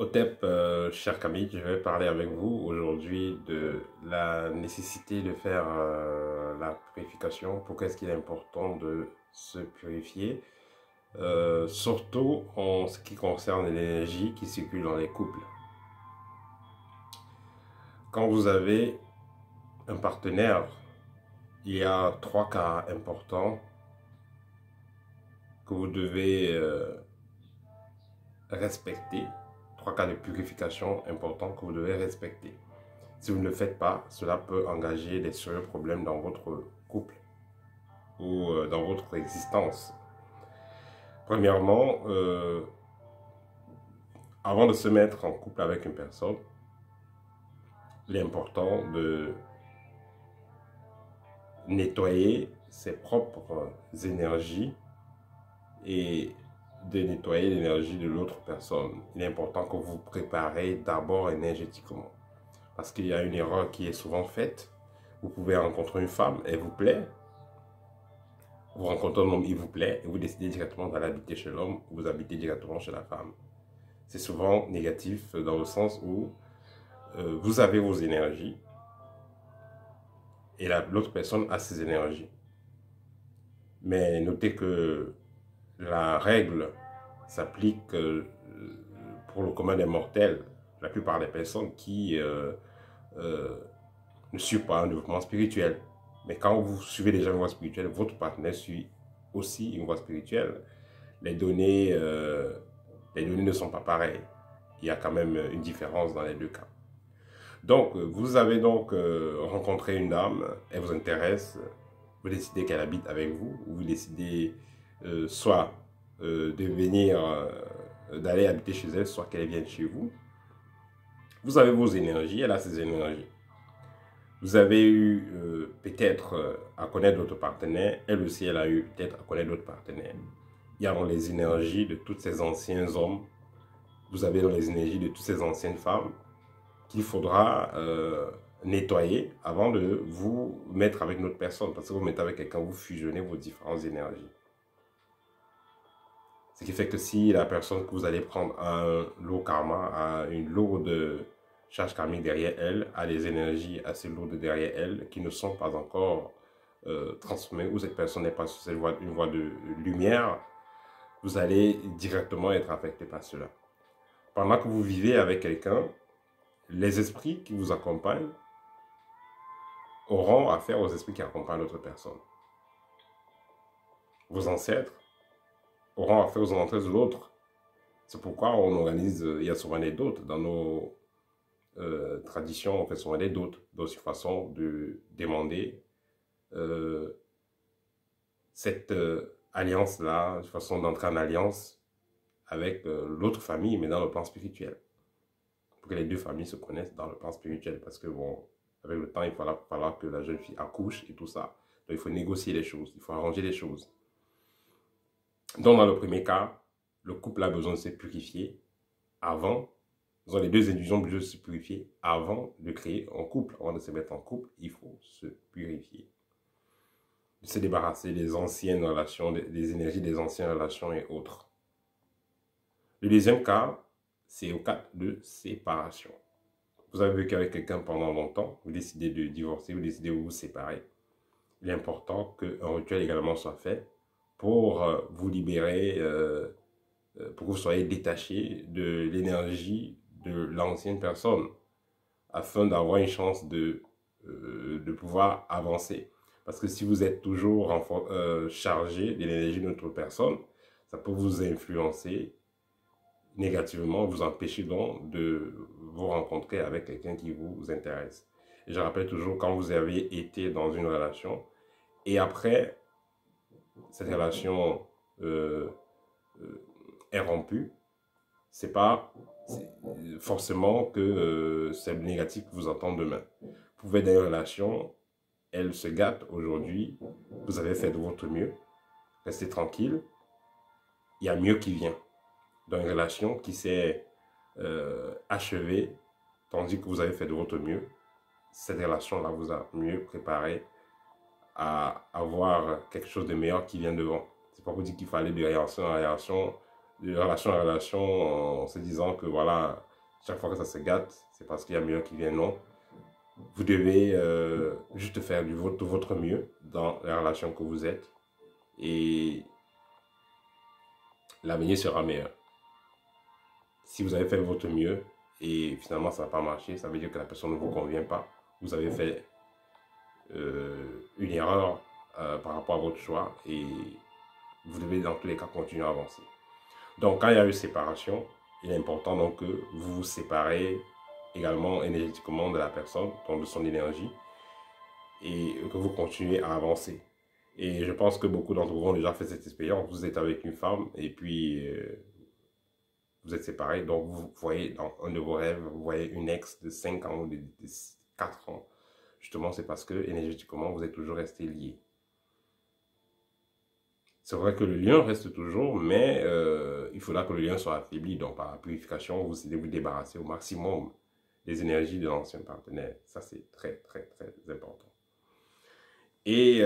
Otep, cher Camille, je vais parler avec vous aujourd'hui de la nécessité de faire la purification. Pourquoi est-ce qu'il est important de se purifier, surtout en ce qui concerne l'énergie qui circule dans les couples. Quand vous avez un partenaire, il y a trois cas importants que vous devez respecter, trois cas de purification importants que vous devez respecter. Si vous ne le faites pas, cela peut engager des sérieux problèmes dans votre couple ou dans votre existence. Premièrement, avant de se mettre en couple avec une personne, il est important de nettoyer ses propres énergies et de nettoyer l'énergie de l'autre personne. Il est important que vous vous préparez d'abord énergétiquement. Parce qu'il y a une erreur qui est souvent faite. Vous pouvez rencontrer une femme, elle vous plaît. Vous rencontrez un homme, il vous plaît, et vous décidez directement d'aller habiter chez l'homme, ou vous habitez directement chez la femme. C'est souvent négatif dans le sens où vous avez vos énergies, et l'autre personne a ses énergies. Mais notez que la règle s'applique pour le commun des mortels, la plupart des personnes qui ne suivent pas un développement spirituel. Mais quand vous suivez déjà une voie spirituelle, votre partenaire suit aussi une voie spirituelle. Les données ne sont pas pareilles. Il y a quand même une différence dans les deux cas. Donc, vous avez donc rencontré une dame, elle vous intéresse, vous décidez qu'elle habite avec vous, ou vous décidez soit de venir, d'aller habiter chez elle, soit qu'elle vienne chez vous. Vous avez vos énergies, elle a ses énergies. Vous avez eu peut-être à connaître d'autres partenaires, elle aussi elle a eu peut-être à connaître d'autres partenaires. Il y a dans les énergies de tous ces anciens hommes, vous avez dans les énergies de toutes ces anciennes femmes qu'il faudra nettoyer avant de vous mettre avec une autre personne. Parce que vous mettez avec quelqu'un, vous fusionnez vos différentes énergies. Ce qui fait que si la personne que vous allez prendre a un lourd karma, a une lourde charge karmique derrière elle, a des énergies assez lourdes derrière elle qui ne sont pas encore transformées, ou cette personne n'est pas sur une voie de lumière, vous allez directement être affecté par cela. Pendant que vous vivez avec quelqu'un, les esprits qui vous accompagnent auront affaire aux esprits qui accompagnent l'autre personne. Vos ancêtres auront affaire aux ancêtres de l'autre. C'est pourquoi on organise, il y a souvent des dôtes. Dans nos traditions, on fait souvent des dôtes. Donc, une façon de demander cette alliance-là, une façon d'entrer en alliance avec l'autre famille, mais dans le plan spirituel. Pour que les deux familles se connaissent dans le plan spirituel. Parce que, bon, avec le temps, il va falloir que la jeune fille accouche et tout ça. Donc, il faut négocier les choses, il faut arranger les choses. Donc, dans le premier cas, le couple a besoin de se purifier avant. Les deux individus ont besoin de se purifier avant de créer un couple. Avant de se mettre en couple, il faut se purifier. De se débarrasser des anciennes relations, des énergies des anciennes relations et autres. Le deuxième cas, c'est au cas de séparation. Vous avez vécu avec quelqu'un pendant longtemps, vous décidez de divorcer, vous décidez de vous séparer. Il est important qu'un rituel également soit fait pour vous libérer, pour que vous soyez détaché de l'énergie de l'ancienne personne, afin d'avoir une chance de pouvoir avancer. Parce que si vous êtes toujours chargé de l'énergie de notre personne, ça peut vous influencer négativement, vous empêcher donc de vous rencontrer avec quelqu'un qui vous intéresse. Et je rappelle toujours, quand vous avez été dans une relation, et après, cette relation est rompue, c'est pas forcément que c'est le négatif que vous entendez demain. Vous pouvez être dans une relation, elle se gâte aujourd'hui, vous avez fait de votre mieux, restez tranquille, il y a mieux qui vient. Dans une relation qui s'est achevée, tandis que vous avez fait de votre mieux, cette relation-là vous a mieux préparé à avoir quelque chose de meilleur qui vient devant. C'est pas pour dire qu'il faut aller de relation en relation, de relation en relation, en se disant que voilà, chaque fois que ça se gâte, c'est parce qu'il y a mieux qui vient. Non. Vous devez juste faire de votre mieux dans la relation que vous êtes et l'avenir sera meilleur. Si vous avez fait de votre mieux et finalement ça n'a pas marché, ça veut dire que la personne ne vous convient pas. Vous avez fait une erreur par rapport à votre choix et vous devez dans tous les cas continuer à avancer. Donc quand il y a eu séparation, il est important donc que vous vous séparez également énergétiquement de la personne, donc de son énergie, et que vous continuez à avancer. Et je pense que beaucoup d'entre vous ont déjà fait cette expérience. Vous êtes avec une femme et puis vous êtes séparés. Donc vous voyez dans un de vos rêves, vous voyez une ex de 5 ans ou de 4 ans. Justement, c'est parce que énergétiquement, vous êtes toujours restés liés. C'est vrai que le lien reste toujours, mais il faudra que le lien soit affaibli. Donc par la purification, vous devez vous débarrasser au maximum des énergies de l'ancien partenaire. Ça, c'est très, très, très important. Et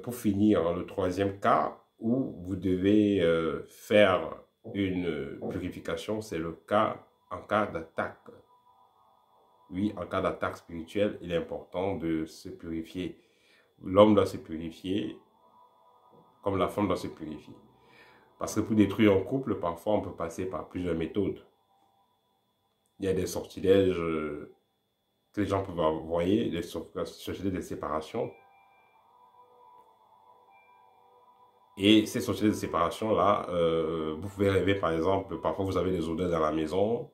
pour finir, le troisième cas où vous devez faire une purification, c'est le cas en cas d'attaque. Oui, en cas d'attaque spirituelle, il est important de se purifier. L'homme doit se purifier comme la femme doit se purifier. Parce que pour détruire un couple, parfois on peut passer par plusieurs méthodes. Il y a des sortilèges que les gens peuvent envoyer, des sortilèges de séparation. Et ces sortilèges de séparation-là, vous pouvez rêver par exemple, parfois vous avez des odeurs dans la maison,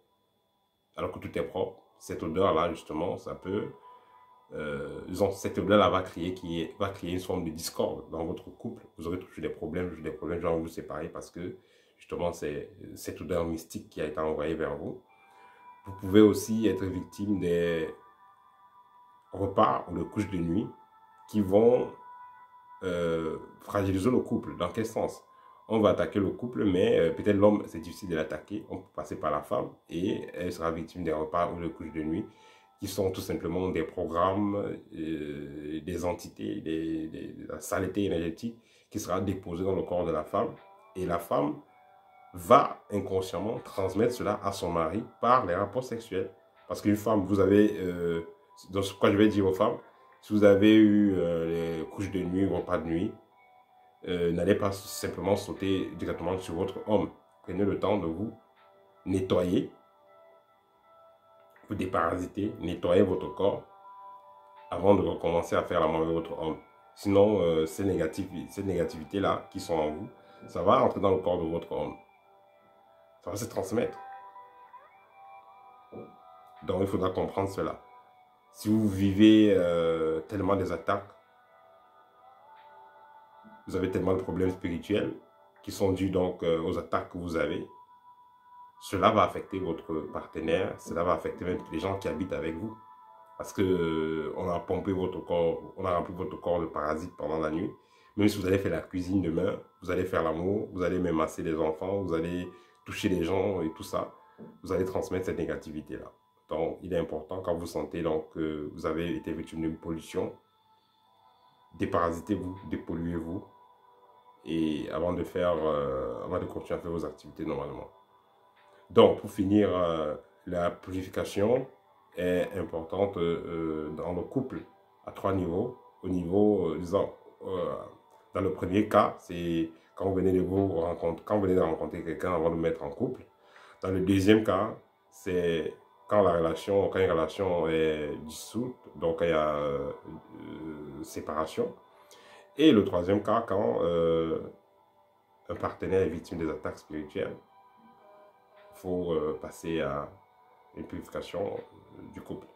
alors que tout est propre. Cette odeur-là, justement, ça peut... cette odeur-là va créer une forme de discorde dans votre couple. Vous aurez toujours des problèmes, genre vous séparer parce que, justement, c'est cette odeur mystique qui a été envoyée vers vous. Vous pouvez aussi être victime des repas ou de couches de nuit qui vont fragiliser le couple. Dans quel sens? On va attaquer le couple, mais peut-être l'homme, c'est difficile de l'attaquer. On peut passer par la femme et elle sera victime des repas ou de couches de nuit qui sont tout simplement des programmes, des entités, la saleté énergétique qui sera déposée dans le corps de la femme. Et la femme va inconsciemment transmettre cela à son mari par les rapports sexuels. Parce qu'une femme, vous avez, dans ce que je vais dire aux femmes, si vous avez eu les couches de nuit, repas de nuit, n'allez pas simplement sauter directement sur votre homme. Prenez le temps de vous nettoyer, vous déparasiter, nettoyer votre corps avant de recommencer à faire l'amour avec votre homme. Sinon, ces négativités-là qui sont en vous, ça va entrer dans le corps de votre homme. Ça va se transmettre. Donc, il faudra comprendre cela. Si vous vivez tellement des attaques, vous avez tellement de problèmes spirituels qui sont dus donc aux attaques que vous avez, cela va affecter votre partenaire, cela va affecter même les gens qui habitent avec vous. Parce que on a pompé votre corps, on a rempli votre corps de parasites pendant la nuit. Même si vous allez faire la cuisine demain, vous allez faire l'amour, vous allez même masser les enfants, vous allez toucher les gens et tout ça, vous allez transmettre cette négativité-là. Donc, il est important quand vous sentez donc, que vous avez été victime d'une pollution, déparasitez-vous, dépolluez-vous, et avant de continuer à faire vos activités normalement. Donc, pour finir, la purification est importante dans le couple à 3 niveaux. Au niveau, disons, dans le premier cas, c'est quand vous venez de rencontrer quelqu'un avant de mettre en couple. Dans le deuxième cas, c'est quand une relation est dissoute, donc il y a séparation. Et le troisième cas, quand un partenaire est victime des attaques spirituelles, il faut passer à une purification du couple.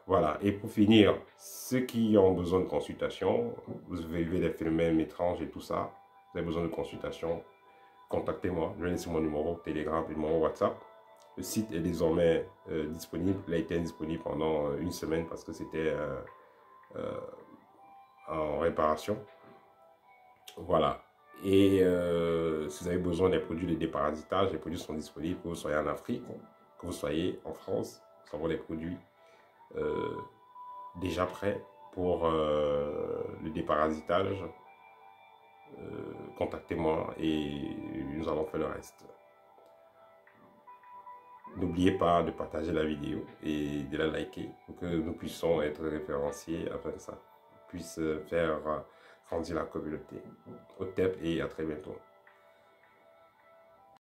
Voilà, et pour finir, ceux qui ont besoin de consultation, vous vivez des phénomènes étranges et tout ça, vous avez besoin de consultation, contactez-moi, je vais laisser mon numéro Telegram et mon WhatsApp. Le site est désormais disponible, il a été disponible pendant une semaine parce que c'était en réparation. Voilà. Et si vous avez besoin des produits de déparasitage, les produits sont disponibles, que vous soyez en Afrique, que vous soyez en France, nous avons des produits déjà prêts pour le déparasitage. Contactez-moi et nous allons faire le reste. N'oubliez pas de partager la vidéo et de la liker pour que nous puissions être référenciés afin que ça puisse faire grandir la communauté. Au TEP et à très bientôt.